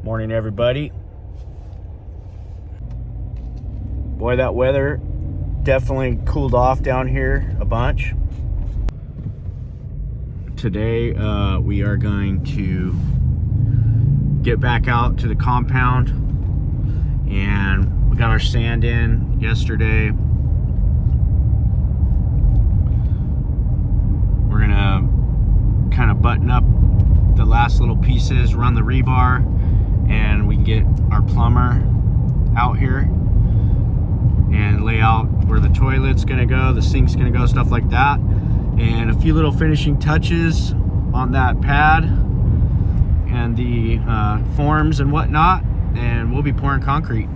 Morning, everybody. Boy, that weather definitely cooled off down here a bunch. Today we are going to get back out to the compound, and we got our sand in yesterday. We're gonna kind of button up the last little pieces, run the rebar, and we can get our plumber out here and lay out where the toilet's gonna go, the sink's gonna go, stuff like that, and a few little finishing touches on that pad and the forms and whatnot, and we'll be pouring concrete.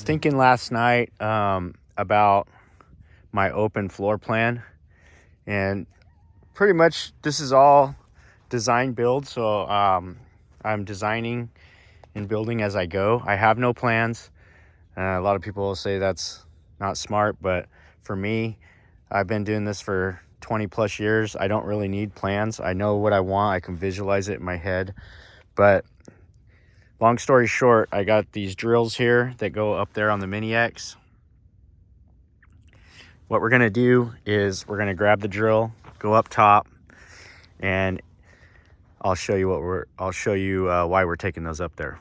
Thinking last night about my open floor plan, and pretty much this is all design build, so I'm designing and building as I go. I have no plans. A lot of people will say that's not smart, but for me, I've been doing this for 20 plus years. I don't really need plans. I know what I want. I can visualize it in my head. But long story short, I got these drills here that go up there on the Mini X. What we're gonna do is we're gonna grab the drill, go up top, and I'll show you why we're taking those up there.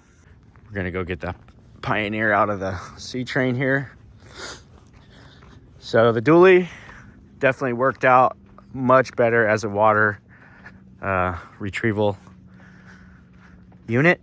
We're gonna go get the Pioneer out of the C-train here. So the dually definitely worked out much better as a water retrieval unit.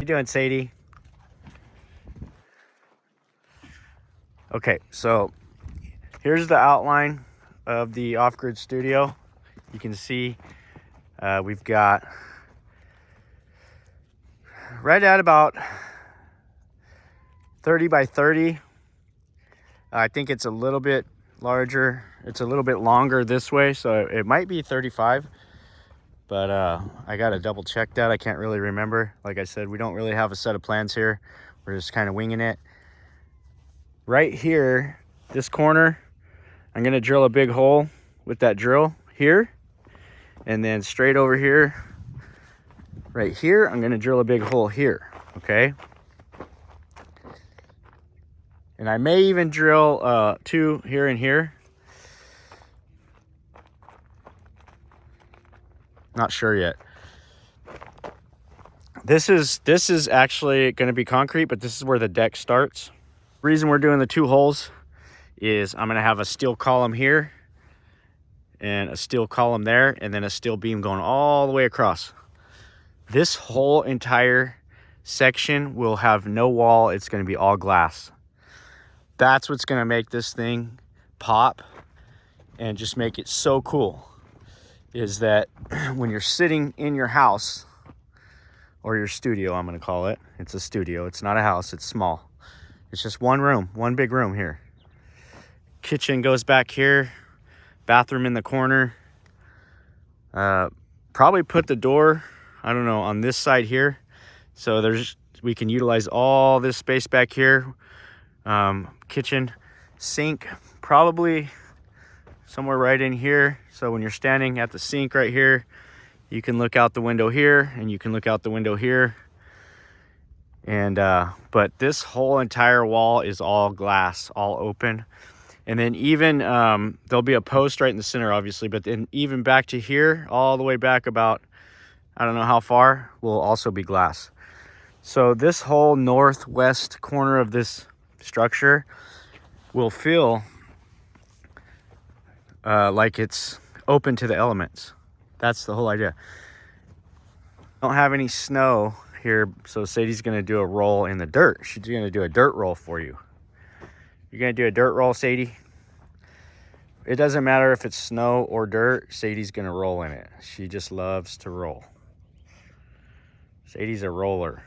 Doing, Sadie? Okay, so here's the outline of the off-grid studio. You can see we've got right at about 30 by 30. I think it's a little bit larger. It's a little bit longer this way, so it might be 35. But I gotta double check that. I can't really remember. Like I said, we don't really have a set of plans here. We're just kind of winging it. Right here, this corner, I'm gonna drill a big hole with that drill here. And then straight over here, right here, I'm gonna drill a big hole here, okay? And I may even drill two here and here. Not sure yet. This is actually going to be concrete, but this is where the deck starts. The reason we're doing the two holes is I'm going to have a steel column here and a steel column there, and then a steel beam going all the way across. This whole entire section will have no wall. It's going to be all glass. That's what's going to make this thing pop and just make it so cool. Is that when you're sitting in your house or your studio, I'm going to call it. It's a studio. It's not a house. It's small. It's just one room, one big room here. Kitchen goes back here. Bathroom in the corner. Probably put the door, I don't know, on this side here. So we can utilize all this space back here. Kitchen, sink, probably somewhere right in here. So when you're standing at the sink right here, you can look out the window here and you can look out the window here. And but this whole entire wall is all glass, all open. And then even there'll be a post right in the center, obviously, but then even back to here, all the way back about, I don't know how far, will also be glass. So this whole northwest corner of this structure will feel like it's open to the elements. That's the whole idea. Don't have any snow here, so Sadie's gonna do a roll in the dirt. She's gonna do a dirt roll for you. You're gonna do a dirt roll, Sadie? It doesn't matter if it's snow or dirt, Sadie's gonna roll in it. She just loves to roll. Sadie's a roller.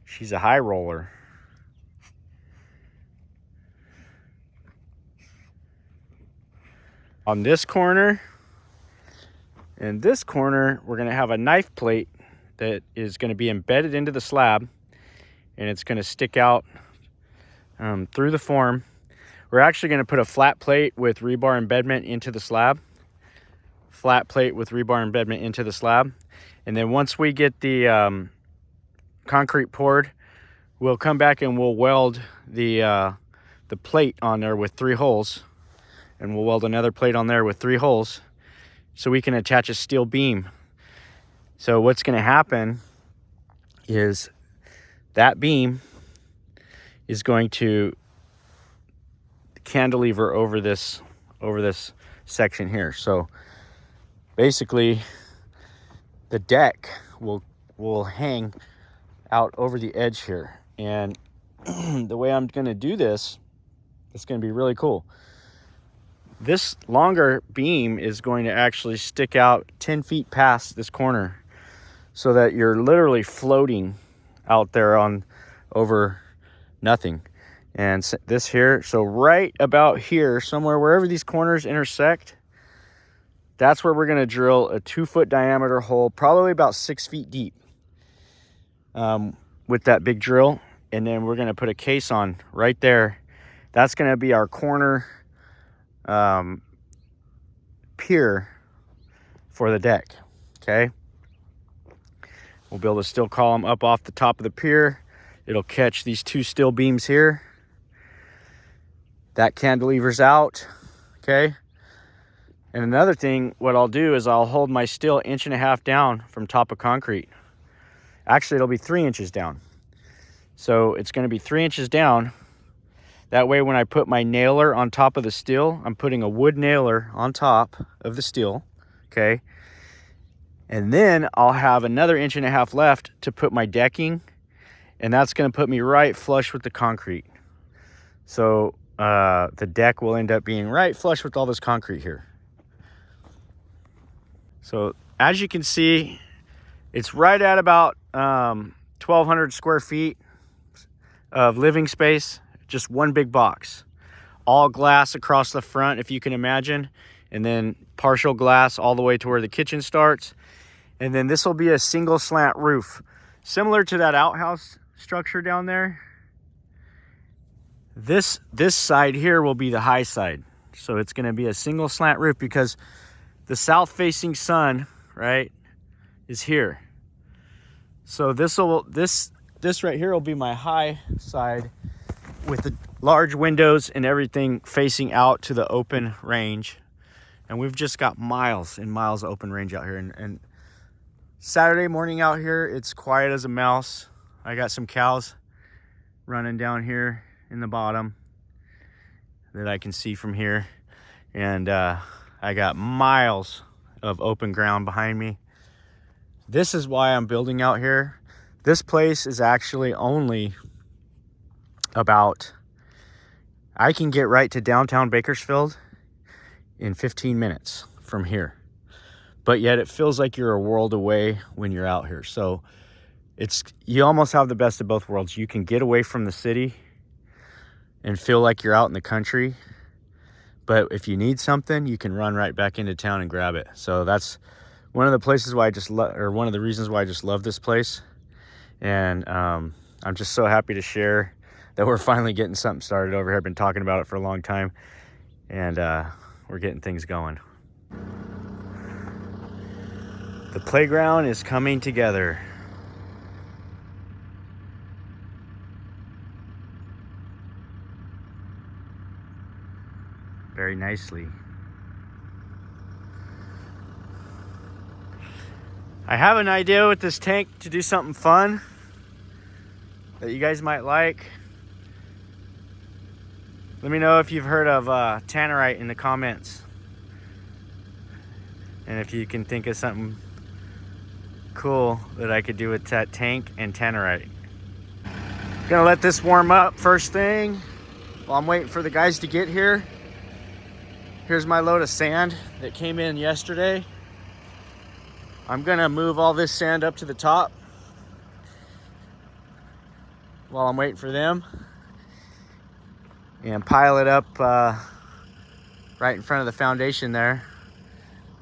She's a high roller. On this corner and this corner, we're gonna have a knife plate that is gonna be embedded into the slab, and it's gonna stick out through the form. We're actually gonna put a flat plate with rebar embedment into the slab. Flat plate with rebar embedment into the slab. And then once we get the concrete poured, we'll come back and we'll weld the plate on there with 3 holes. And we'll weld another plate on there with 3 holes so we can attach a steel beam. So what's gonna happen is that beam is going to cantilever over this section here. So basically the deck will hang out over the edge here. And the way I'm gonna do this, it's gonna be really cool. This longer beam is going to actually stick out 10 feet past this corner so that you're literally floating out there on over nothing. And this here, so right about here, somewhere wherever these corners intersect, that's where we're gonna drill a 2-foot diameter hole, probably about 6 feet deep with that big drill. And then we're gonna put a case on right there. That's gonna be our corner pier for the deck. Okay, we'll build a steel column up off the top of the pier. It'll catch these 2 steel beams here. That cantilevers out. Okay, and another thing, what I'll do is I'll hold my steel 1.5 inches down from top of concrete. Actually, it'll be 3 inches down. So it's going to be 3 inches down. That way, when I put my nailer on top of the steel, I'm putting a wood nailer on top of the steel, okay? And then I'll have another 1.5 inches left to put my decking, and that's gonna put me right flush with the concrete. So the deck will end up being right flush with all this concrete here. So as you can see, it's right at about 1,200 square feet of living space. Just one big box, all glass across the front, if you can imagine, and then partial glass all the way to where the kitchen starts. And then this will be a single slant roof, similar to that outhouse structure down there. This side here will be the high side. So it's gonna be a single slant roof because the south facing sun, right, is here. So this right here will be my high side, with the large windows and everything facing out to the open range. And we've just got miles and miles of open range out here. And Saturday morning out here, it's quiet as a mouse. I got some cows running down here in the bottom that I can see from here. And I got miles of open ground behind me. This is why I'm building out here. This place is actually only about, I can get right to downtown Bakersfield in 15 minutes from here, but yet it feels like you're a world away when you're out here. So you almost have the best of both worlds. You can get away from the city and feel like you're out in the country, but if you need something, you can run right back into town and grab it. So that's one of the places why I just love, or one of the reasons why I just love this place. And I'm just so happy to share that we're finally getting something started over here. I've been talking about it for a long time. and we're getting things going. The playground is coming together. Very nicely. I have an idea with this tank to do something fun that you guys might like. Let me know if you've heard of tannerite in the comments, and if you can think of something cool that I could do with that tank and tannerite. Gonna let this warm up first thing while I'm waiting for the guys to get here. Here's my load of sand that came in yesterday. I'm gonna move all this sand up to the top while I'm waiting for them, and pile it up right in front of the foundation there.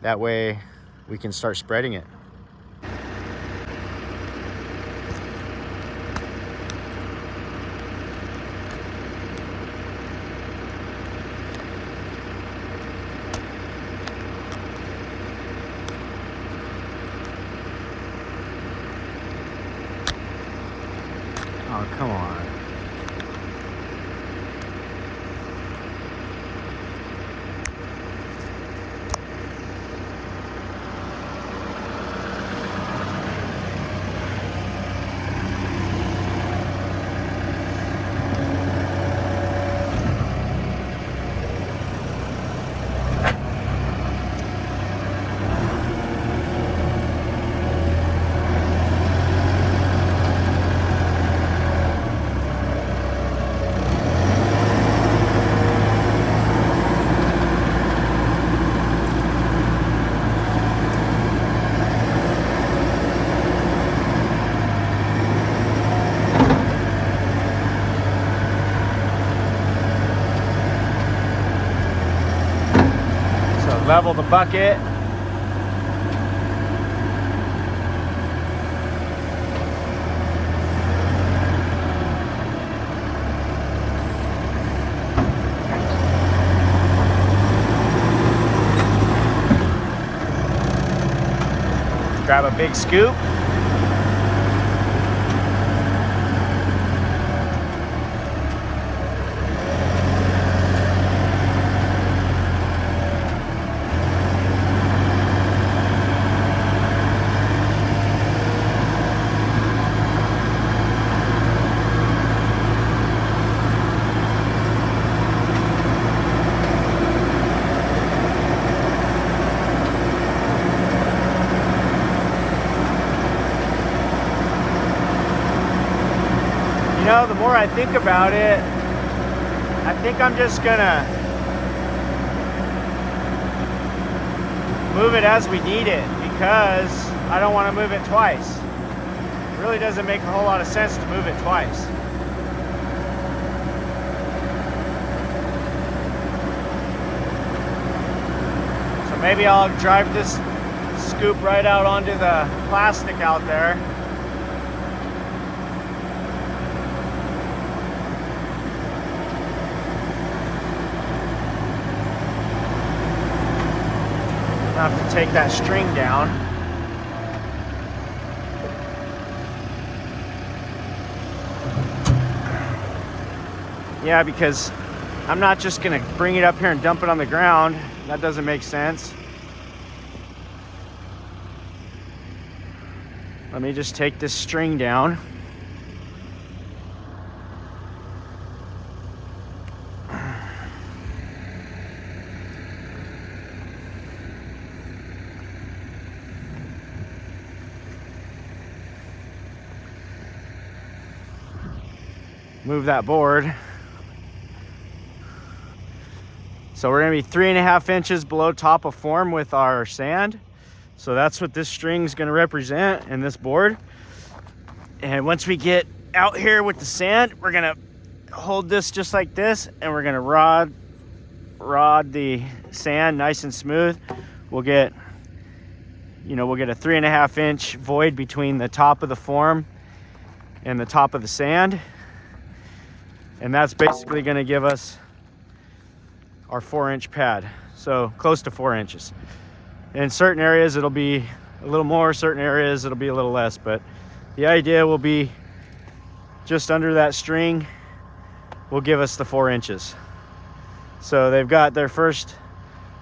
That way we can start spreading it. Oh, come on. Level the bucket. Grab a big scoop. You know, the more I think about it, I think I'm just gonna move it as we need it, because I don't want to move it twice. It really doesn't make a whole lot of sense to move it twice. So maybe I'll drive this scoop right out onto the plastic out there. I have to take that string down. Yeah, because I'm not just gonna bring it up here and dump it on the ground. That doesn't make sense. Let me just take this string down. Move that board. So we're gonna be 3.5 inches below top of form with our sand. So that's what this string's gonna represent in this board. And once we get out here with the sand, we're gonna hold this just like this, and we're gonna rod the sand nice and smooth. We'll get a 3.5 inch void between the top of the form and the top of the sand. And that's basically going to give us our 4-inch pad. So close to 4 inches. In certain areas it'll be a little more, certain areas it'll be a little less, but the idea will be just under that string will give us the 4 inches. So they've got their first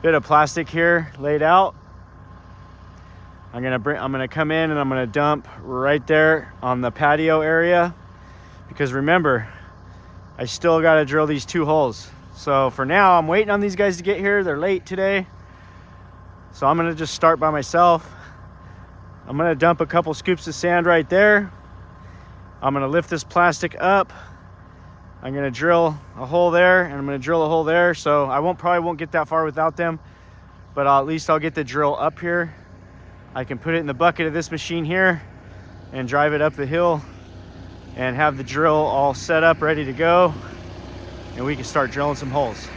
bit of plastic here laid out. I'm gonna come in and I'm gonna dump right there on the patio area, because remember, I still gotta drill these 2 holes. So for now, I'm waiting on these guys to get here. They're late today. So I'm gonna just start by myself. I'm gonna dump a couple scoops of sand right there. I'm gonna lift this plastic up. I'm gonna drill a hole there, and I'm gonna drill a hole there. So I probably won't get that far without them, but at least I'll get the drill up here. I can put it in the bucket of this machine here and drive it up the hill and have the drill all set up, ready to go, and we can start drilling some holes.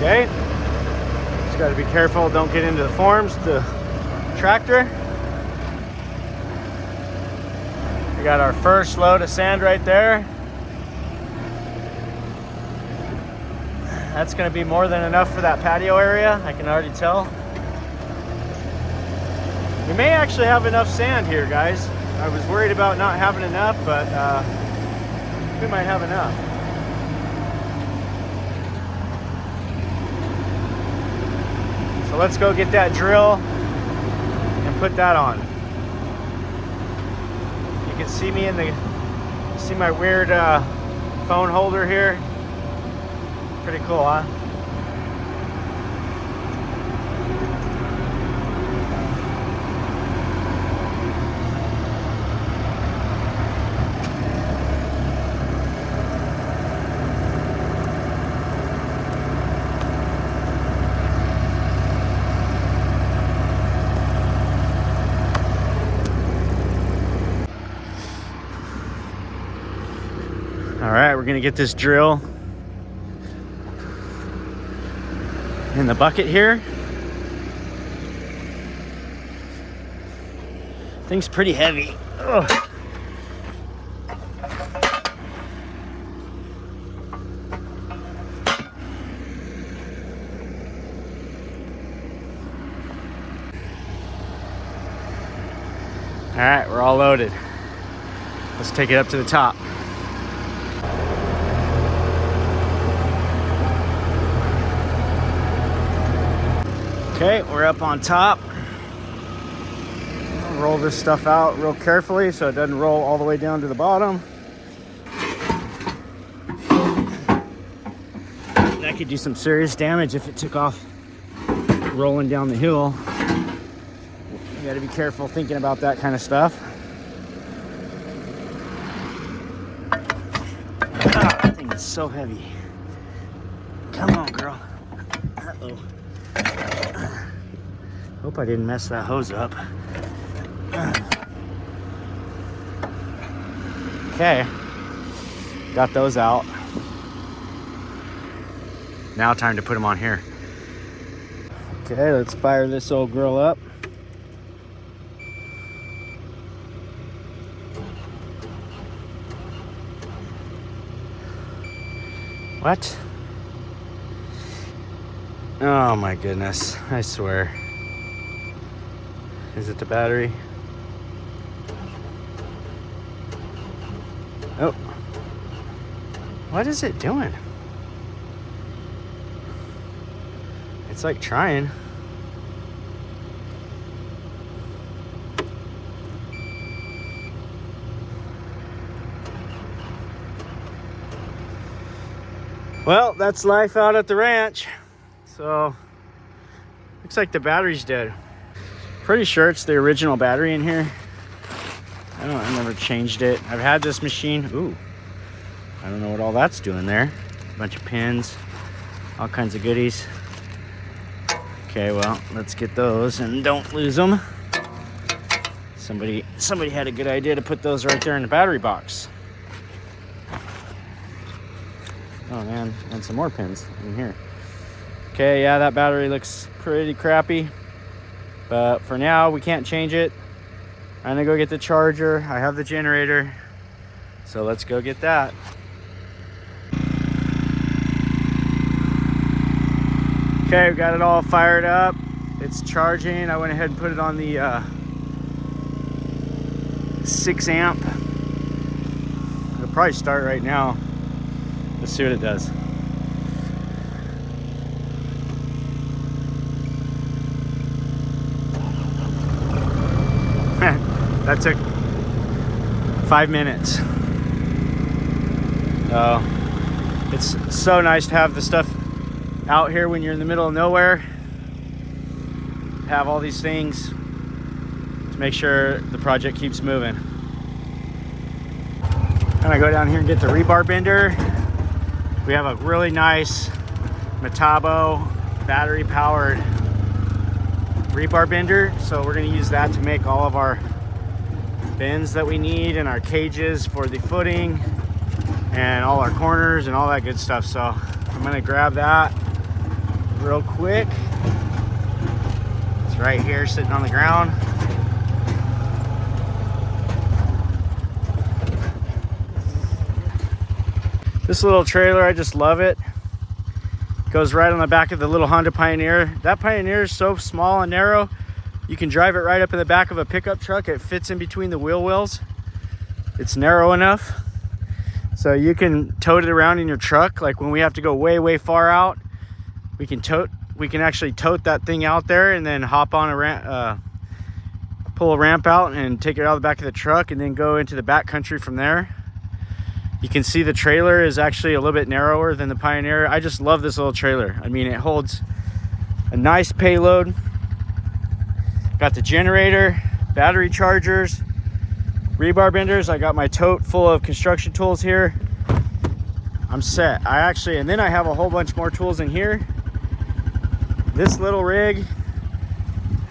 Okay, just got to be careful, don't get into the forms, the tractor. We got our first load of sand right there. That's going to be more than enough for that patio area, I can already tell. We may actually have enough sand here, guys. I was worried about not having enough, but we might have enough. So let's go get that drill and put that on. You can see me see my weird phone holder here. Pretty cool, huh? All right, we're gonna get this drill in the bucket here. Thing's pretty heavy. Ugh. All right, we're all loaded. Let's take it up to the top. Okay, we're up on top. I'll roll this stuff out real carefully so it doesn't roll all the way down to the bottom. That could do some serious damage if it took off rolling down the hill. You gotta be careful thinking about that kind of stuff. Ah, that thing is so heavy. Come on, girl. Uh-oh. Hope I didn't mess that hose up. Okay, got those out. Now time to put them on here. Okay, let's fire this old girl up. What? Oh my goodness, I swear. Is it the battery? Oh. What is it doing? It's like trying. Well, that's life out at the ranch. So looks like the battery's dead. Pretty sure it's the original battery in here. I never changed it. I've had this machine. Ooh, I don't know what all that's doing there. A bunch of pins, all kinds of goodies. Okay, well, let's get those and don't lose them. Somebody had a good idea to put those right there in the battery box. Oh man, and some more pins in here. Okay, yeah, that battery looks pretty crappy, but for now we can't change it. I'm gonna go get the charger. I have the generator, so let's go get that. Okay, we got it all fired up. It's charging. I went ahead and put it on the 6 amp. It'll probably start right now. Let's see what it does. That took 5 minutes. It's so nice to have the stuff out here when you're in the middle of nowhere. Have all these things to make sure the project keeps moving. I'm gonna go down here and get the rebar bender. We have a really nice Metabo battery powered rebar bender, so we're gonna use that to make all of our bends that we need and our cages for the footing and all our corners and all that good stuff. So I'm gonna grab that real quick. It's right here sitting on the ground. This little trailer, I just love it. Goes right on the back of the little Honda Pioneer. That Pioneer is so small and narrow, you can drive it right up in the back of a pickup truck. It fits in between the wheel wells. It's narrow enough, so you can tote it around in your truck. Like when we have to go way far out, we can actually tote that thing out there and then hop on a ramp, pull a ramp out and take it out of the back of the truck and then go into the back country from there. You can see the trailer is actually a little bit narrower than the Pioneer. I just love this little trailer. I mean, it holds a nice payload. Got the generator, battery chargers, rebar benders. I got my tote full of construction tools here. I'm set. And then I have a whole bunch more tools in here. This little rig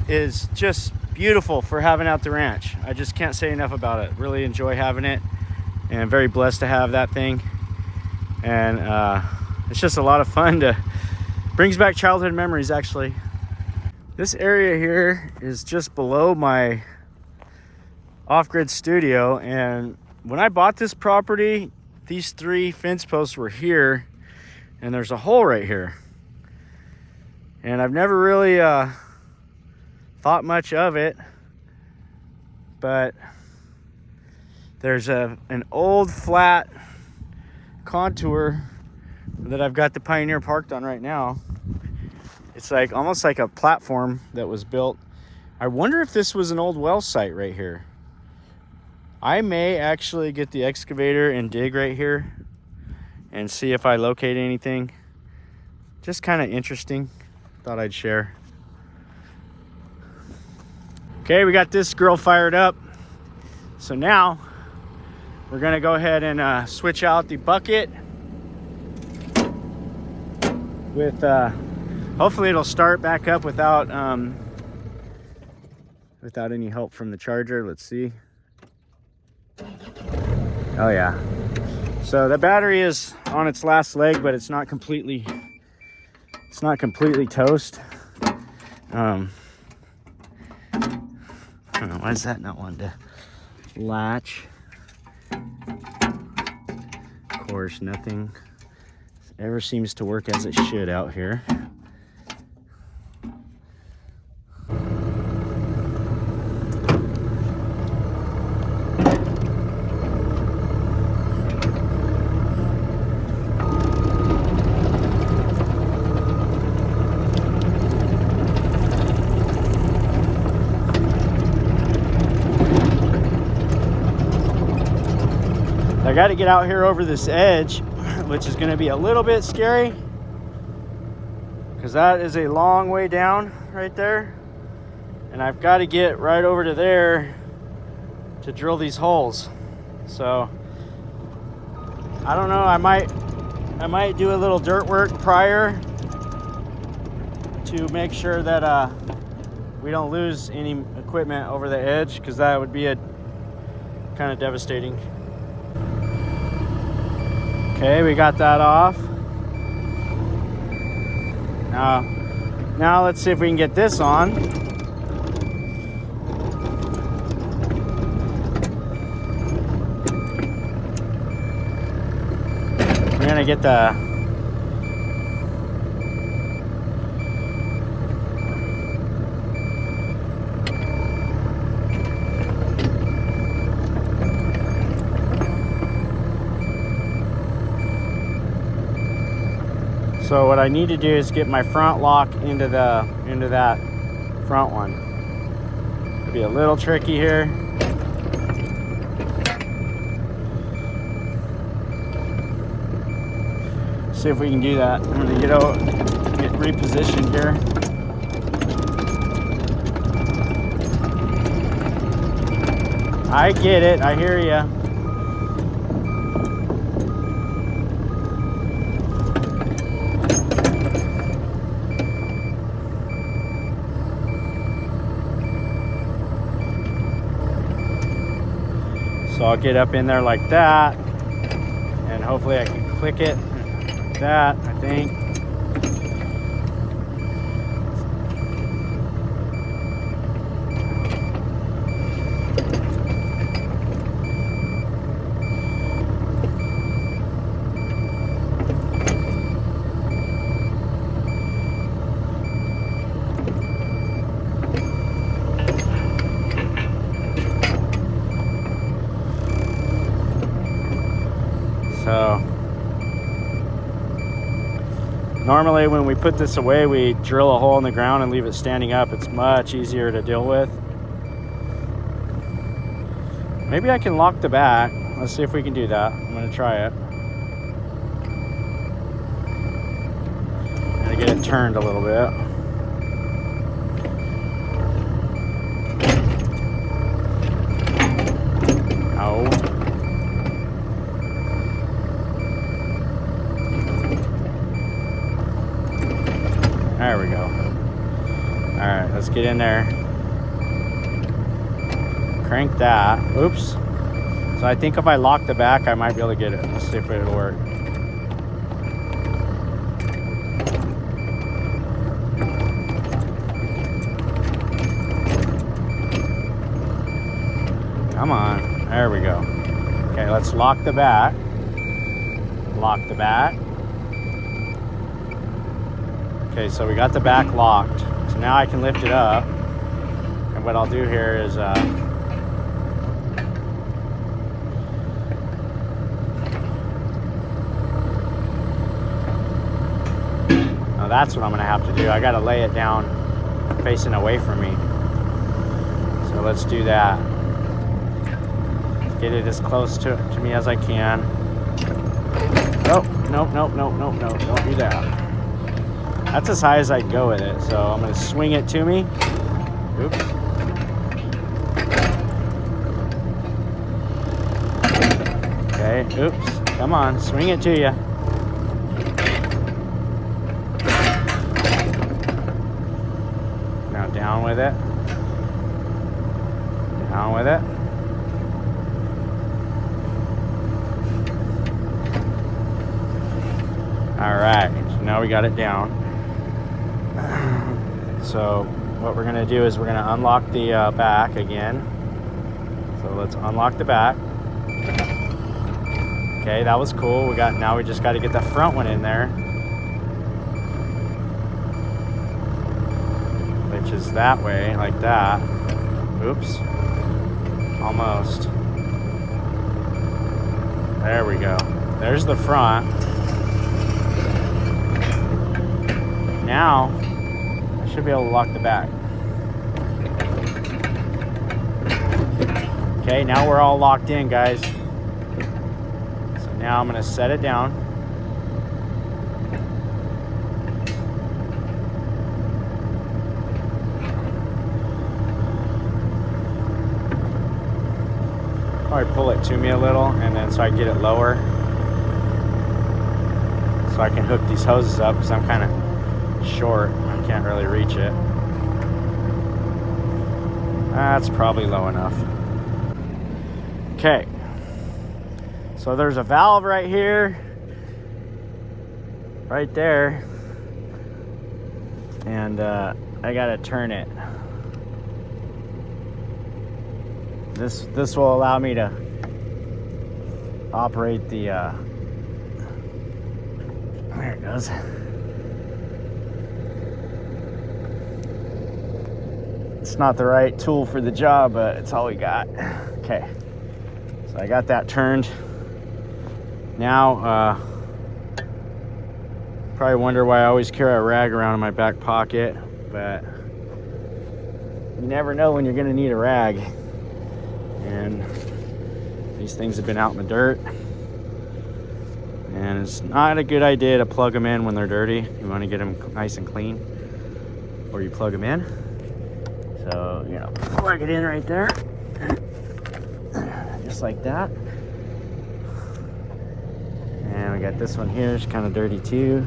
is just beautiful for having out the ranch. I just can't say enough about it. Really enjoy having it. And I'm very blessed to have that thing. And it's just a lot of fun brings back childhood memories, actually. This area here is just below my off-grid studio. And when I bought this property, these 3 fence posts were here and there's a hole right here. And I've never really thought much of it, but there's an old flat contour that I've got the Pioneer parked on right now. It's like almost like a platform that was built. I wonder if this was an old well site right here. I may actually get the excavator and dig right here and see if I locate anything. Just kind of interesting. Thought I'd share. Okay, we got this girl fired up. So now we're gonna go ahead and switch out the bucket with, hopefully it'll start back up without any help from the charger. Let's see. Oh yeah. So the battery is on its last leg, but it's not completely toast. I don't know, why is that not wanting to latch? Of course, nothing ever seems to work as it should out here. I got to get out here over this edge which is going to be a little bit scary because that is a long way down right there. And I've got to get right over to there to drill these holes. So I don't know, I might do a little dirt work prior to make sure that we don't lose any equipment over the edge, because that would be a kind of devastating. Okay, we got that off. Now let's see if we can get this on. We're gonna get the So what I need to do is get my front lock into that front one. It'll be a little tricky here. See if we can do that. I'm gonna get repositioned here. I get it, I hear ya. So I'll get up in there like that, and hopefully I can click it like that, I think. So normally when we put this away, we drill a hole in the ground and leave it standing up. It's much easier to deal with. Maybe I can lock the back. Let's see if we can do that. I'm gonna try it. Gotta get it turned a little bit. Oh. There we go. All right, let's get in there. Crank that. Oops. So I think if I lock the back, I might be able to get it. Let's see if it'll work. Come on. There we go. Okay, let's lock the back. Lock the back. Okay, so we got the back locked. So now I can lift it up. And what I'll do here is oh, that's what I'm gonna have to do. I gotta lay it down facing away from me. So let's do that. Get it as close to me as I can. Oh, nope, nope, nope, nope, nope, don't do that. That's as high as I'd go with it, so I'm gonna swing it to me. Oops. Okay, oops, come on, swing it to you. Now down with it. Down with it. All right, so now we got it down. So what we're gonna do is we're gonna unlock the back again. So let's unlock the back. Okay, that was cool. Now we just got to get the front one in there, which is that way, like that. Oops, almost. There we go. There's the front. Now I should be able to lock the back. Okay, now we're all locked in, guys. So now I'm gonna set it down. Probably pull it to me a little, and then so I get it lower, so I can hook these hoses up, because I'm kind of short. I can't really reach it. That's probably low enough. Okay, so there's a valve right here, right there, and I gotta turn it. This will allow me to operate the there it goes. It's not the right tool for the job, but it's all we got. Okay, so I got that turned. Now probably wonder why I always carry a rag around in my back pocket, but you never know when you're gonna need a rag. And these things have been out in the dirt, and it's not a good idea to plug them in when they're dirty. You want to get them nice and clean before you plug them in. So, you know, plug it in right there, just like that. And we got this one here, it's kind of dirty too.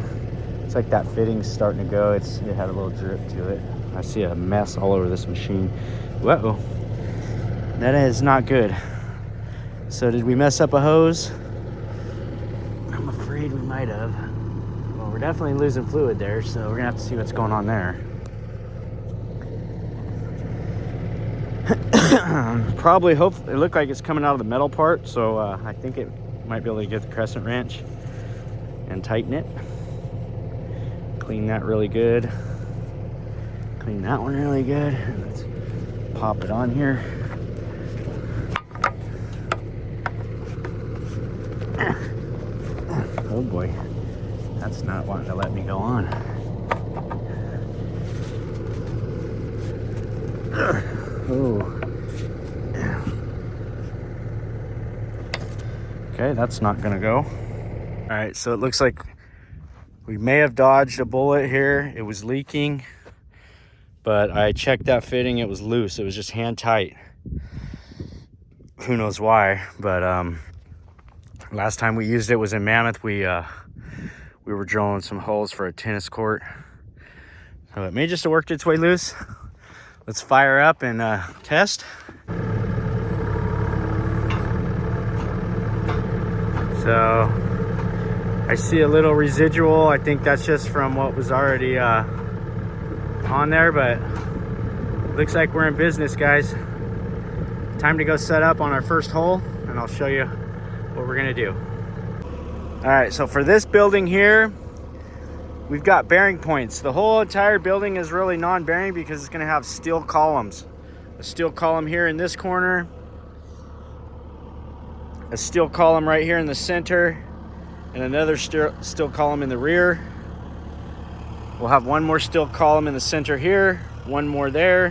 It's like that fitting's starting to go. It had a little drip to it. I see a mess all over this machine. Whoa. That is not good. So did we mess up a hose? I'm afraid we might have. Well, we're definitely losing fluid there, so we're gonna have to see what's going on there. Probably hope it looked like it's coming out of the metal part, so I think it might be able to get the crescent wrench and tighten it. Clean that really good. Clean that one really good. Let's pop it on here. Oh boy, that's not wanting to let me go on. Oh. Okay, that's not gonna go. All right, so it looks like we may have dodged a bullet here. It was leaking, but I checked that fitting, it was loose. It was just hand tight. Who knows why, but last time we used it was in Mammoth. We were drilling some holes for a tennis court. So it may just have worked its way loose. Let's fire up and test. So I see a little residual. I think that's just from what was already on there, but looks like we're in business, guys. Time to go set up on our first hole, and I'll show you what we're gonna do. All right, so for this building here, we've got bearing points. The whole entire building is really non-bearing because it's gonna have steel columns. A steel column here in this corner, a steel column right here in the center, and another steel column in the rear. We'll have one more steel column in the center here, one more there,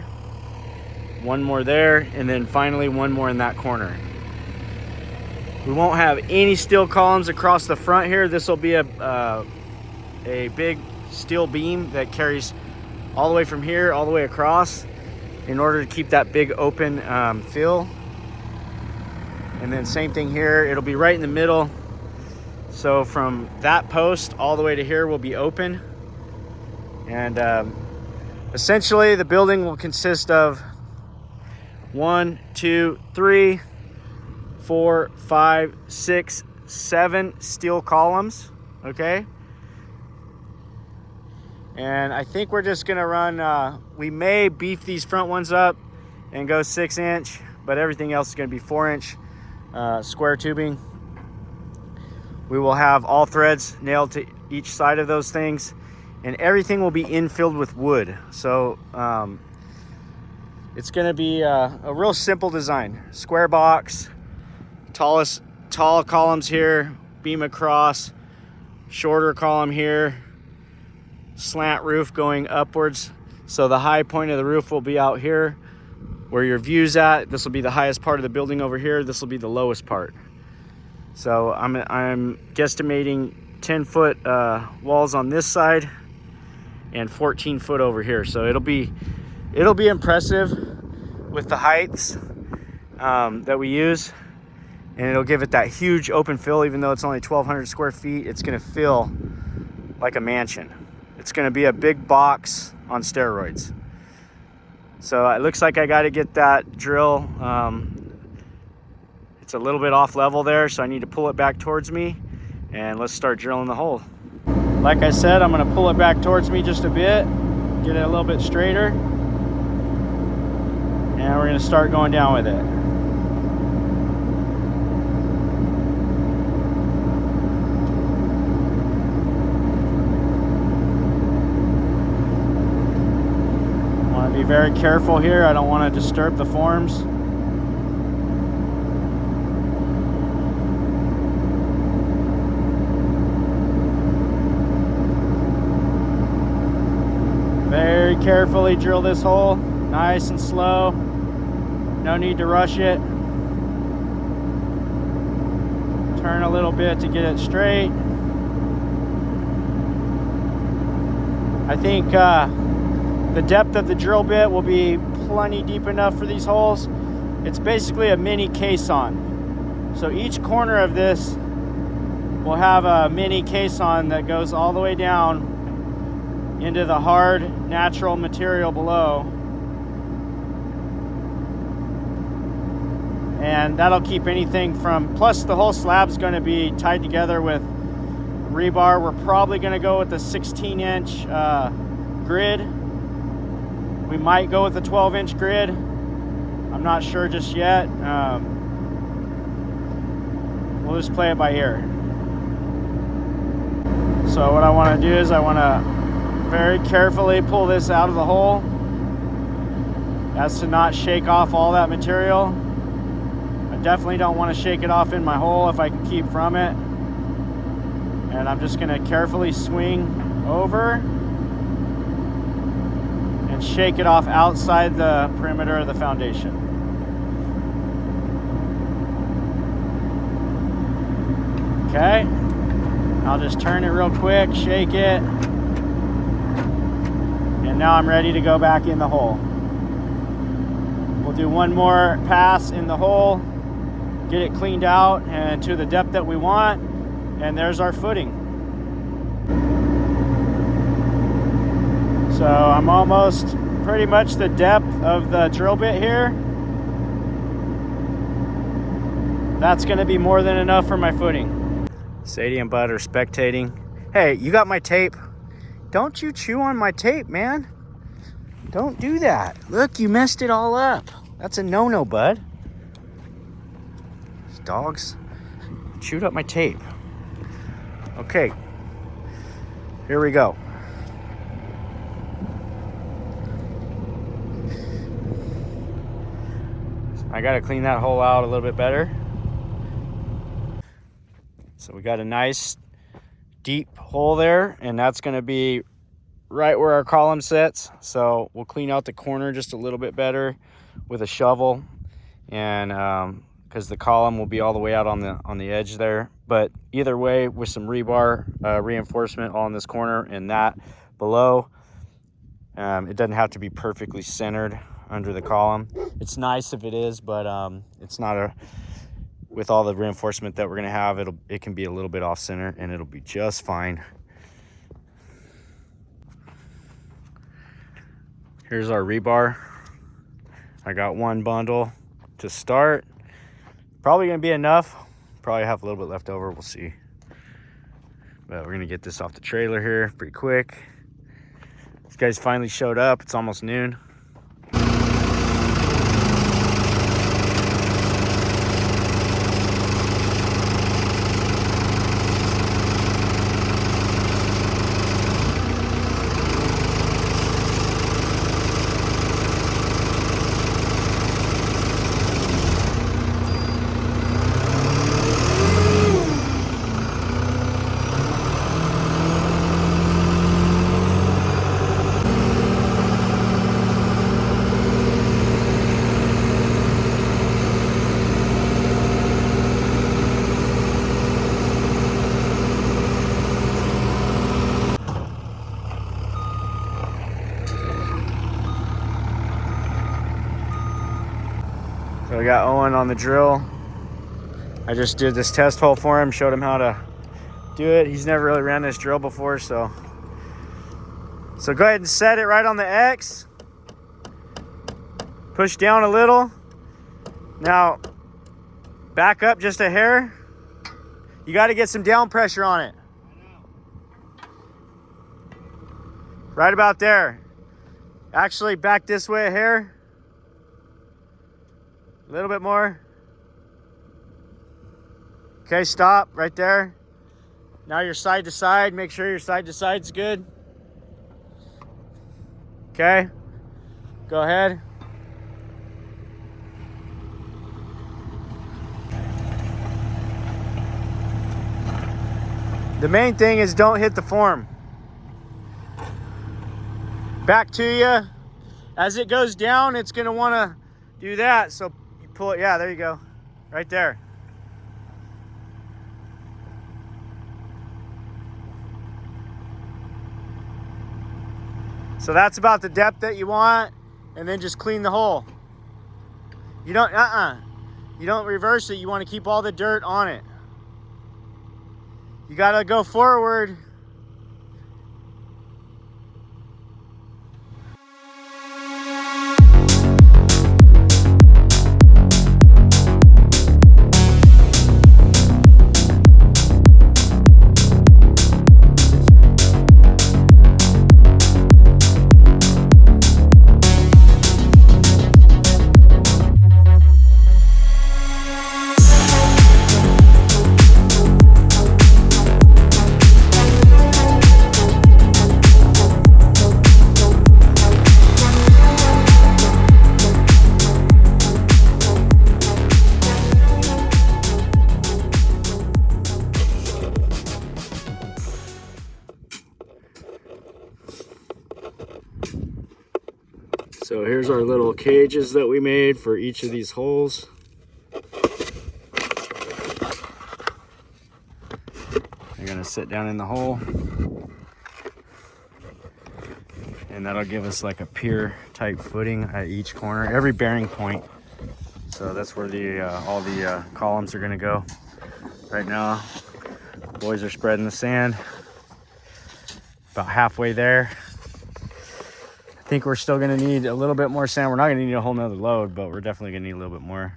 one more there, and then finally one more in that corner. We won't have any steel columns across the front here. This will be a big steel beam that carries all the way from here all the way across in order to keep that big open fill. And then same thing here, it'll be right in the middle. So from that post all the way to here will be open. And essentially the building will consist of 1, 2, 3, 4, 5, 6, 7 steel columns, okay? And I think we're just gonna run, we may beef these front ones up and go 6-inch, but everything else is gonna be 4-inch square tubing. We will have all threads nailed to each side of those things, and everything will be infilled with wood. So it's gonna be a real simple design. Square box, tall columns here, beam across, shorter column here, slant roof going upwards. So the high point of the roof will be out here where your view's at. This will be the highest part of the building over here. This will be the lowest part. So I'm guesstimating 10-foot walls on this side and 14-foot over here. So it'll be impressive with the heights that we use. and it'll give it that huge open fill. Even though it's only 1,200 square feet, it's gonna feel like a mansion. It's gonna be a big box on steroids. So it looks like I got to get that drill. It's a little bit off level there, so I need to pull it back towards me, and let's start drilling the hole. Like I said, I'm gonna pull it back towards me just a bit, get it a little bit straighter, and we're gonna start going down with it. Be very careful here. I don't want to disturb the forms. Very carefully drill this hole, nice and slow. No need to rush it. Turn a little bit to get it straight. I think the depth of the drill bit will be plenty deep enough for these holes. It's basically a mini caisson. So each corner of this will have a mini caisson that goes all the way down into the hard natural material below. And that'll keep anything from, plus the whole slab's going to be tied together with rebar. We're probably going to go with a 16-inch grid. We might go with a 12-inch grid. I'm not sure just yet. We'll just play it by ear. So what I want to do is I want to very carefully pull this out of the hole as to not shake off all that material. I definitely don't want to shake it off in my hole if I can keep from it. And I'm just going to carefully swing over and shake it off outside the perimeter of the foundation. Okay, I'll just turn it real quick, shake it, and now I'm ready to go back in the hole. We'll do one more pass in the hole, get it cleaned out and to the depth that we want, and there's our footing. So I'm almost pretty much the depth of the drill bit here. That's gonna be more than enough for my footing. Sadie and Bud are spectating. Hey, you got my tape? Don't you chew on my tape, man. Don't do that. Look, you messed it all up. That's a no-no, Bud. These dogs chewed up my tape. Okay, here we go. I gotta clean that hole out a little bit better. So we got a nice deep hole there, and that's gonna be right where our column sits. So we'll clean out the corner just a little bit better with a shovel, and because the column will be all the way out on the edge there. But either way, with some rebar reinforcement on this corner and that below, it doesn't have to be perfectly centered under the column. It's nice if it is, but it's not with all the reinforcement that we're gonna have, it can be a little bit off center and it'll be just fine. Here's our rebar. I got one bundle to start. Probably gonna be enough. Probably have a little bit left over, we'll see. But we're gonna get this off the trailer here pretty quick. These guys finally showed up. It's almost noon. So we got Owen on the drill. I just did this test hole for him, showed him how to do it. He's never really ran this drill before, so go ahead and set it right on the X. Push down a little. Now, back up just a hair. You got to get some down pressure on it. Right about there. Actually, back this way a hair. A little bit more. Okay, stop right there. Now you're side to side. Make sure your side to side's good. Okay, go ahead. The main thing is don't hit the form. Back to you. As it goes down, it's gonna wanna do that. So you pull it, yeah, there you go. Right there. So that's about the depth that you want, and then just clean the hole. You don't, you don't reverse it. You want to keep all the dirt on it. You got to go forward. So here's our little cages that we made for each of these holes. They're gonna sit down in the hole, and that'll give us like a pier type footing at each corner, every bearing point. So that's where the all the columns are gonna go. Right now, boys are spreading the sand about halfway there. I think we're still gonna need a little bit more sand. We're not gonna need a whole nother load, but we're definitely gonna need a little bit more.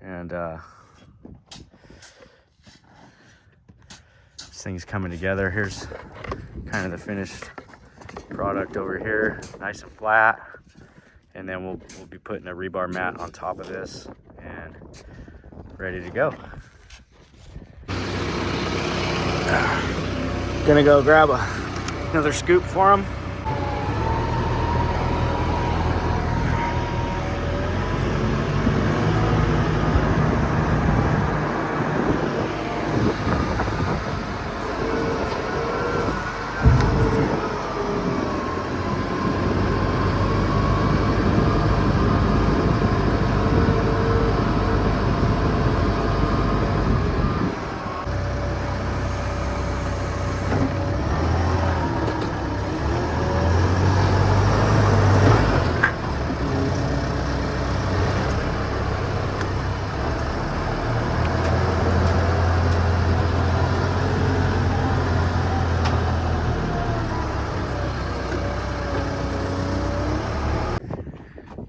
And this thing's coming together. Here's kind of the finished product over here, nice and flat. And then we'll be putting a rebar mat on top of this and ready to go. Gonna go grab another scoop for them.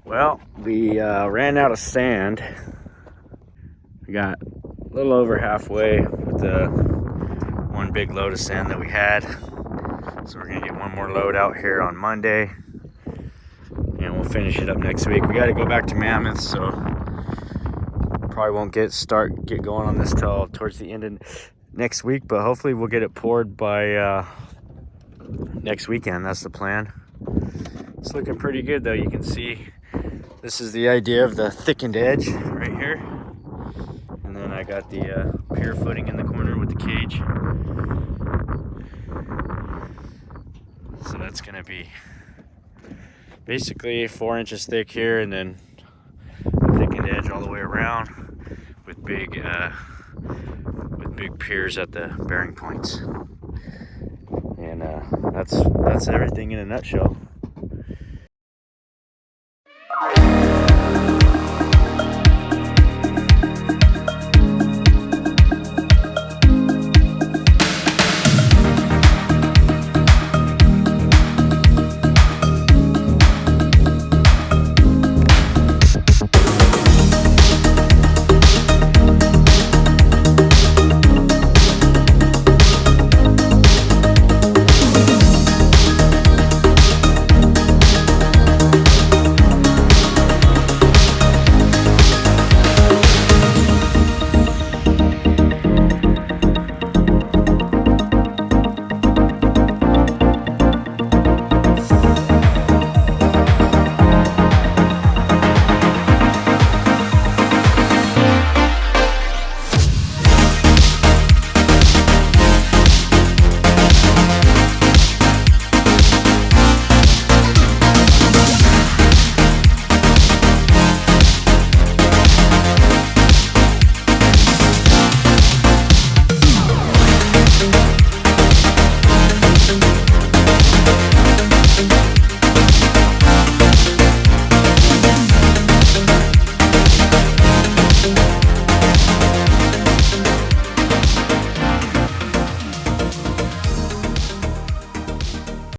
Well, we ran out of sand. We got a little over halfway with the one big load of sand that we had. So we're gonna get one more load out here on Monday, and we'll finish it up next week. We got to go back to Mammoth, so probably won't get going on this till towards the end of next week. But hopefully we'll get it poured by next weekend. That's the plan. It's looking pretty good, though. You can see this is the idea of the thickened edge right here. And then I got the pier footing in the corner with the cage. So that's gonna be basically 4 inches thick here, and then a thickened edge all the way around with big piers at the bearing points. And that's everything in a nutshell.